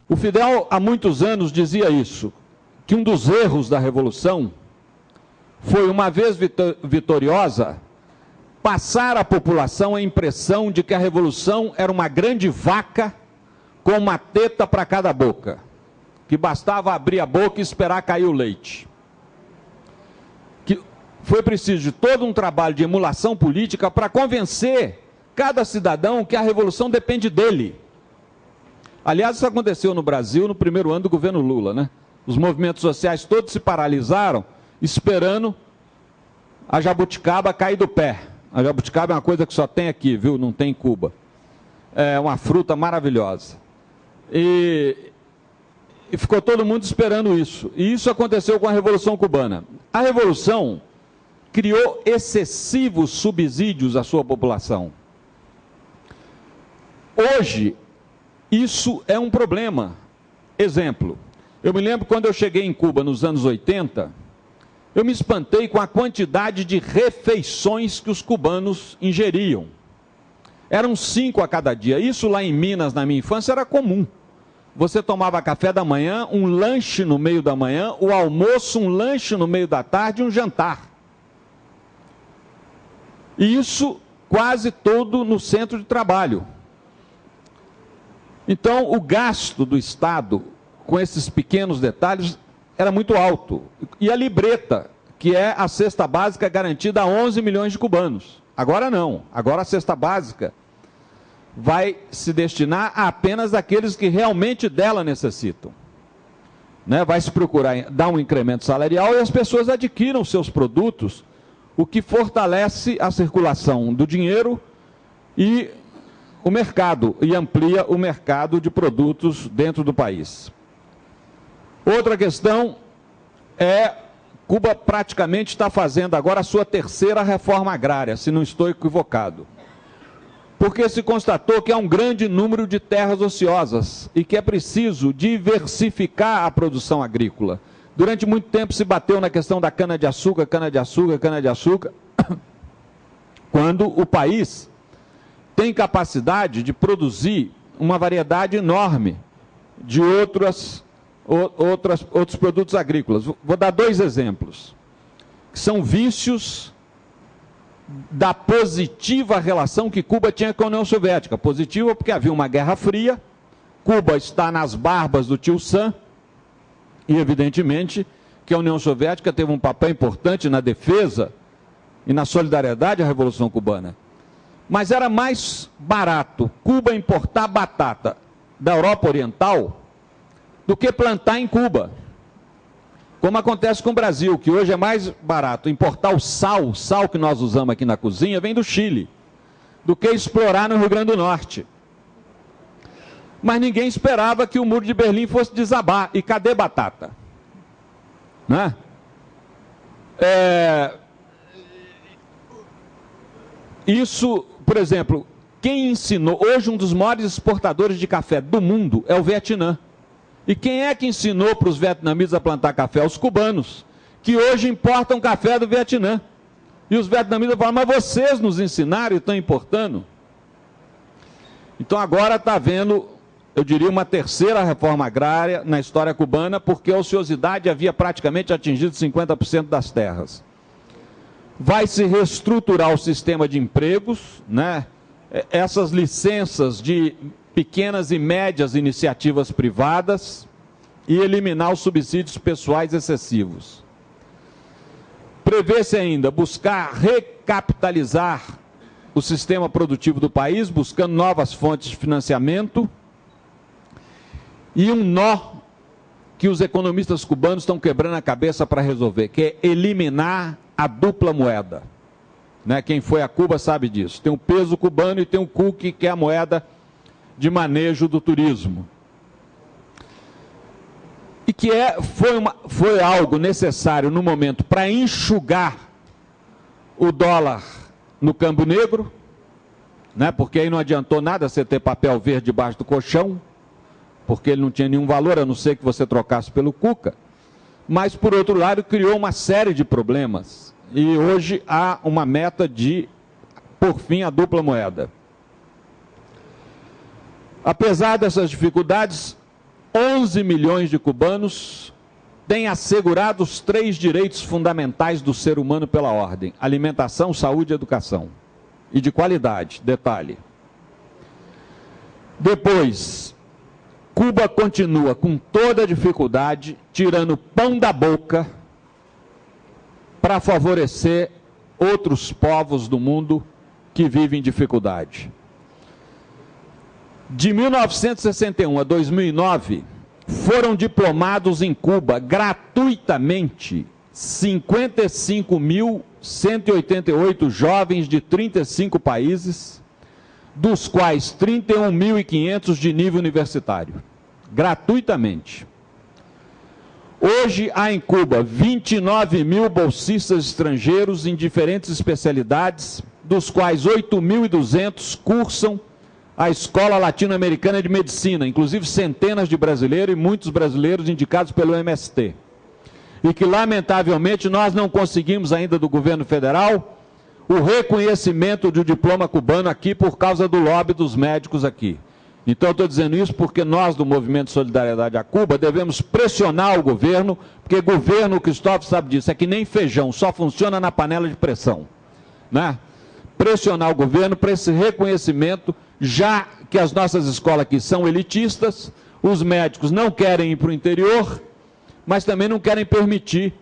O Fidel, há muitos anos, dizia isso, que um dos erros da Revolução foi, uma vez vitoriosa, passar à população a impressão de que a Revolução era uma grande vaca com uma teta para cada boca, que bastava abrir a boca e esperar cair o leite. Que foi preciso de todo um trabalho de emulação política para convencer cada cidadão que a Revolução depende dele. Aliás, isso aconteceu no Brasil no primeiro ano do governo Lula, né? Os movimentos sociais todos se paralisaram, esperando a jabuticaba cair do pé. A jabuticaba é uma coisa que só tem aqui, viu? Não tem em Cuba. É uma fruta maravilhosa. E ficou todo mundo esperando isso. E isso aconteceu com a Revolução Cubana. A Revolução criou excessivos subsídios à sua população. Hoje, isso é um problema. Exemplo, eu me lembro quando eu cheguei em Cuba nos anos 80, eu me espantei com a quantidade de refeições que os cubanos ingeriam. Eram 5 a cada dia. Isso lá em Minas, na minha infância, era comum. Você tomava café da manhã, um lanche no meio da manhã, o almoço, um lanche no meio da tarde e um jantar. E isso quase todo no centro de trabalho. Então, o gasto do Estado com esses pequenos detalhes era muito alto. E a libreta, que é a cesta básica garantida a 11 milhões de cubanos. Agora não. Agora a cesta básica vai se destinar a apenas aqueles que realmente dela necessitam. Né? Vai se procurar dar um incremento salarial e as pessoas adquiram seus produtos, o que fortalece a circulação do dinheiro e o mercado, e amplia o mercado de produtos dentro do país. Outra questão é, Cuba praticamente está fazendo agora a sua terceira reforma agrária, se não estou equivocado. Porque se constatou que há um grande número de terras ociosas e que é preciso diversificar a produção agrícola. Durante muito tempo se bateu na questão da cana-de-açúcar, cana-de-açúcar, cana-de-açúcar, quando o país tem capacidade de produzir uma variedade enorme de outros produtos agrícolas. Vou dar 2 exemplos, que são vícios da positiva relação que Cuba tinha com a União Soviética. Positiva porque havia uma Guerra Fria, Cuba está nas barbas do tio Sam, e evidentemente que a União Soviética teve um papel importante na defesa e na solidariedade à Revolução Cubana. Mas era mais barato Cuba importar batata da Europa Oriental do que plantar em Cuba. Como acontece com o Brasil, que hoje é mais barato importar o sal que nós usamos aqui na cozinha, vem do Chile, do que explorar no Rio Grande do Norte. Mas ninguém esperava que o Muro de Berlim fosse desabar. E cadê batata? Né? Isso, por exemplo, quem ensinou... Hoje, um dos maiores exportadores de café do mundo é o Vietnã. E quem é que ensinou para os vietnamitas a plantar café? Os cubanos, que hoje importam café do Vietnã. E os vietnamitas falam, mas vocês nos ensinaram e estão importando? Então agora está havendo, eu diria, uma terceira reforma agrária na história cubana, porque a ociosidade havia praticamente atingido 50% das terras. Vai se reestruturar o sistema de empregos, né? Essas licenças de pequenas e médias iniciativas privadas e eliminar os subsídios pessoais excessivos. Prevê-se ainda buscar recapitalizar o sistema produtivo do país, buscando novas fontes de financiamento, e um nó que os economistas cubanos estão quebrando a cabeça para resolver, que é eliminar a dupla moeda. Né? Quem foi a Cuba sabe disso. Tem o peso cubano e tem o cuque, que é a moeda de manejo do turismo. E que foi algo necessário no momento para enxugar o dólar no câmbio negro, né? Porque aí não adiantou nada você ter papel verde debaixo do colchão, porque ele não tinha nenhum valor, a não ser que você trocasse pelo Cuca. Mas, por outro lado, criou uma série de problemas. E hoje há uma meta de, por fim, a dupla moeda. Apesar dessas dificuldades, 11 milhões de cubanos têm assegurado os 3 direitos fundamentais do ser humano pela ordem: alimentação, saúde e educação. E de qualidade, detalhe. Depois, Cuba continua com toda a dificuldade, tirando pão da boca para favorecer outros povos do mundo que vivem em dificuldade. De 1961 a 2009, foram diplomados em Cuba gratuitamente 55.188 jovens de 35 países, dos quais 31.500 de nível universitário, gratuitamente. Hoje há em Cuba 29 mil bolsistas estrangeiros em diferentes especialidades, dos quais 8.200 cursam a Escola Latino-Americana de Medicina, inclusive centenas de brasileiros e muitos brasileiros indicados pelo MST. E que, lamentavelmente, nós não conseguimos ainda do governo federal o reconhecimento do diploma cubano aqui por causa do lobby dos médicos aqui. Então, eu estou dizendo isso porque nós, do Movimento Solidariedade a Cuba, devemos pressionar o governo, porque governo, o Cristóvão sabe disso, é que nem feijão, só funciona na panela de pressão, né? Pressionar o governo para esse reconhecimento, já que as nossas escolas aqui são elitistas, os médicos não querem ir para o interior, mas também não querem permitir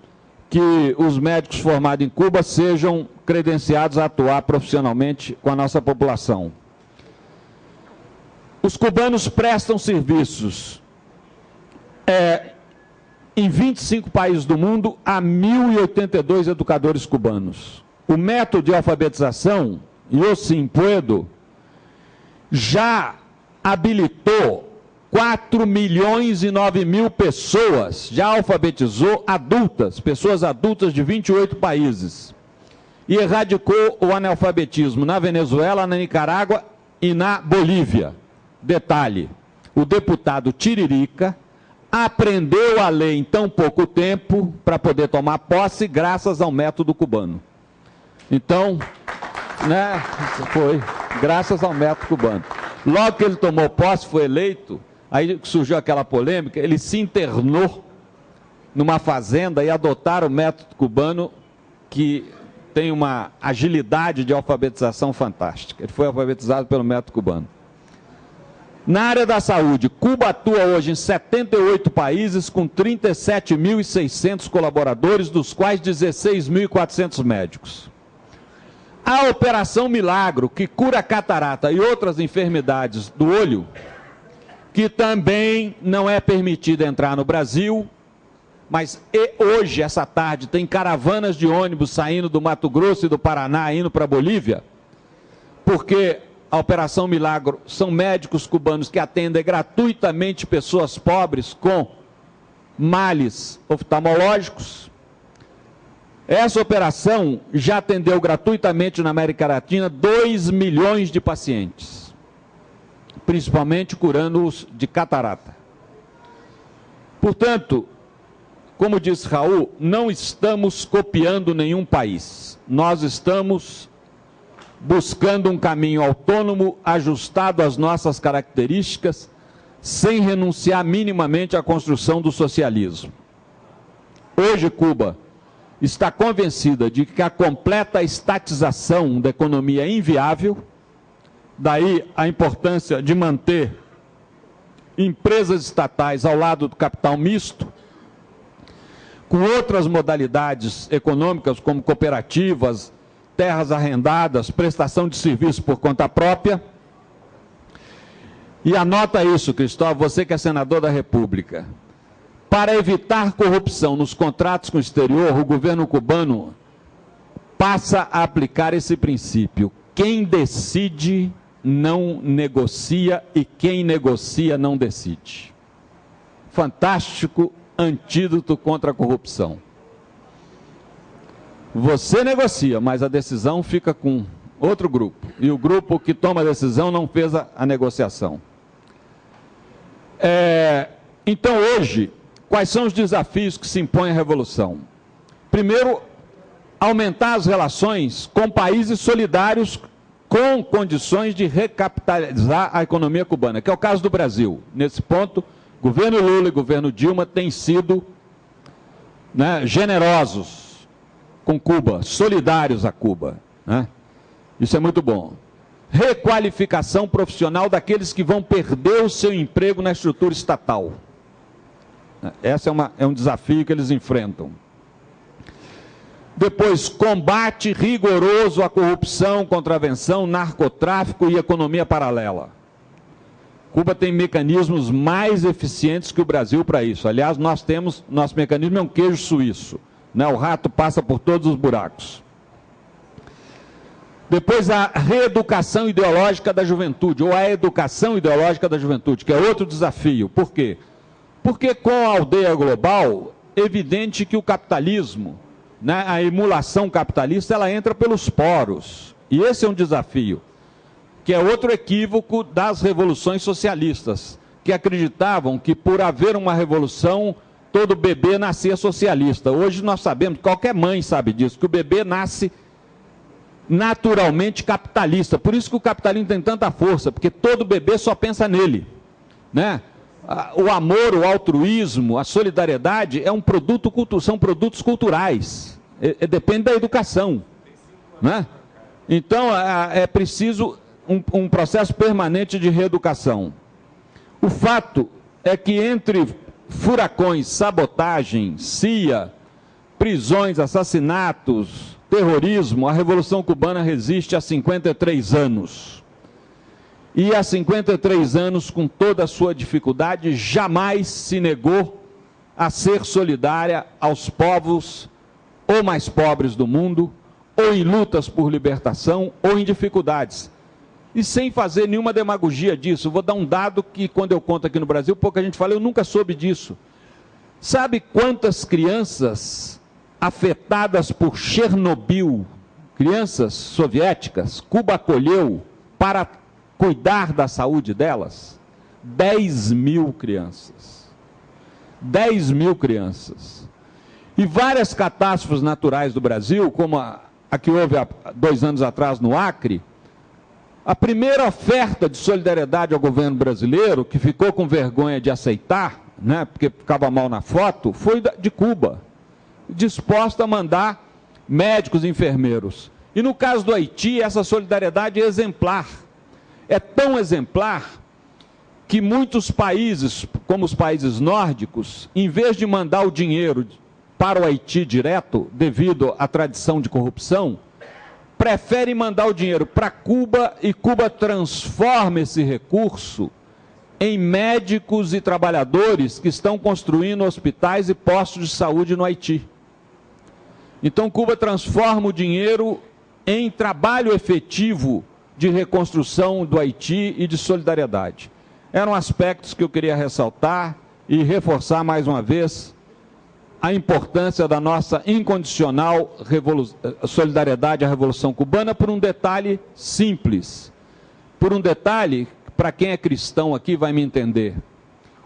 que os médicos formados em Cuba sejam credenciados a atuar profissionalmente com a nossa população. Os cubanos prestam serviços em 25 países do mundo a 1.082 educadores cubanos. O método de alfabetização, Yo Sin Puedo, já habilitou 4.009.000 pessoas, já alfabetizou adultas, pessoas adultas de 28 países. E erradicou o analfabetismo na Venezuela, na Nicarágua e na Bolívia. Detalhe, o deputado Tiririca aprendeu a ler em tão pouco tempo para poder tomar posse graças ao método cubano. Então, né, foi graças ao método cubano. Logo que ele tomou posse, foi eleito, aí surgiu aquela polêmica, ele se internou numa fazenda e adotaram o método cubano, que tem uma agilidade de alfabetização fantástica. Ele foi alfabetizado pelo método cubano. Na área da saúde, Cuba atua hoje em 78 países com 37.600 colaboradores, dos quais 16.400 médicos. A Operação Milagro, que cura catarata e outras enfermidades do olho, que também não é permitida entrar no Brasil, mas hoje, essa tarde, tem caravanas de ônibus saindo do Mato Grosso e do Paraná, indo para a Bolívia, porque a Operação Milagro são médicos cubanos que atendem gratuitamente pessoas pobres com males oftalmológicos. Essa operação já atendeu gratuitamente na América Latina 2 milhões de pacientes, principalmente curando-os de catarata. Portanto, como disse Raul, não estamos copiando nenhum país. Nós estamos buscando um caminho autônomo, ajustado às nossas características, sem renunciar minimamente à construção do socialismo. Hoje, Cuba está convencida de que a completa estatização da economia é inviável, daí a importância de manter empresas estatais ao lado do capital misto, com outras modalidades econômicas, como cooperativas, terras arrendadas, prestação de serviço por conta própria. E anota isso, Cristóvão, você que é senador da República. Para evitar corrupção nos contratos com o exterior, o governo cubano passa a aplicar esse princípio: quem decide não negocia e quem negocia não decide. Fantástico antídoto contra a corrupção. Você negocia, mas a decisão fica com outro grupo. E o grupo que toma a decisão não fez a negociação. Então, hoje, quais são os desafios que se impõem à revolução? Primeiro, aumentar as relações com países solidários com condições de recapitalizar a economia cubana, que é o caso do Brasil. Nesse ponto, governo Lula e governo Dilma têm sido, né, generosos com Cuba, solidários a Cuba, né? Isso é muito bom. Requalificação profissional daqueles que vão perder o seu emprego na estrutura estatal. Esse é um desafio que eles enfrentam. Depois, combate rigoroso à corrupção, contravenção, narcotráfico e economia paralela. Cuba tem mecanismos mais eficientes que o Brasil para isso. Aliás, nosso mecanismo é um queijo suíço, né? O rato passa por todos os buracos. Depois, a reeducação ideológica da juventude, ou a educação ideológica da juventude, que é outro desafio. Por quê? Porque com a aldeia global, é evidente que o capitalismo, né, a emulação capitalista, ela entra pelos poros. E esse é um desafio, que é outro equívoco das revoluções socialistas, que acreditavam que por haver uma revolução, todo bebê nascia socialista. Hoje nós sabemos, qualquer mãe sabe disso, que o bebê nasce naturalmente capitalista. Por isso que o capitalismo tem tanta força, porque todo bebê só pensa nele, né? O amor, o altruísmo, a solidariedade são produtos culturais. Depende da educação, né? Então, é preciso um processo permanente de reeducação. O fato é que entre furacões, sabotagem, CIA, prisões, assassinatos, terrorismo, a Revolução Cubana resiste há 53 anos. E há 53 anos, com toda a sua dificuldade, jamais se negou a ser solidária aos povos ou mais pobres do mundo, ou em lutas por libertação, ou em dificuldades. E sem fazer nenhuma demagogia disso. Vou dar um dado que, quando eu conto aqui no Brasil, pouca gente fala, eu nunca soube disso. Sabe quantas crianças afetadas por Chernobyl, crianças soviéticas, Cuba acolheu para cuidar da saúde delas? 10 mil crianças. 10 mil crianças. E várias catástrofes naturais do Brasil, como a que houve há 2 anos atrás no Acre, a primeira oferta de solidariedade ao governo brasileiro, que ficou com vergonha de aceitar, né, porque ficava mal na foto, foi de Cuba, disposta a mandar médicos e enfermeiros. E no caso do Haiti, essa solidariedade é exemplar. É tão exemplar que muitos países, como os países nórdicos, em vez de mandar o dinheiro para o Haiti direto, devido à tradição de corrupção, preferem mandar o dinheiro para Cuba e Cuba transforma esse recurso em médicos e trabalhadores que estão construindo hospitais e postos de saúde no Haiti. Então, Cuba transforma o dinheiro em trabalho efetivo de reconstrução do Haiti e de solidariedade. Eram aspectos que eu queria ressaltar e reforçar mais uma vez a importância da nossa incondicional solidariedade à Revolução Cubana por um detalhe simples. Por um detalhe, para quem é cristão aqui vai me entender.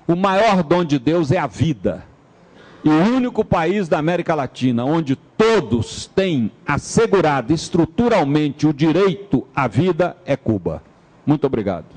O maior dom de Deus é a vida. E o único país da América Latina onde todos têm assegurado estruturalmente o direito à vida é Cuba. Muito obrigado.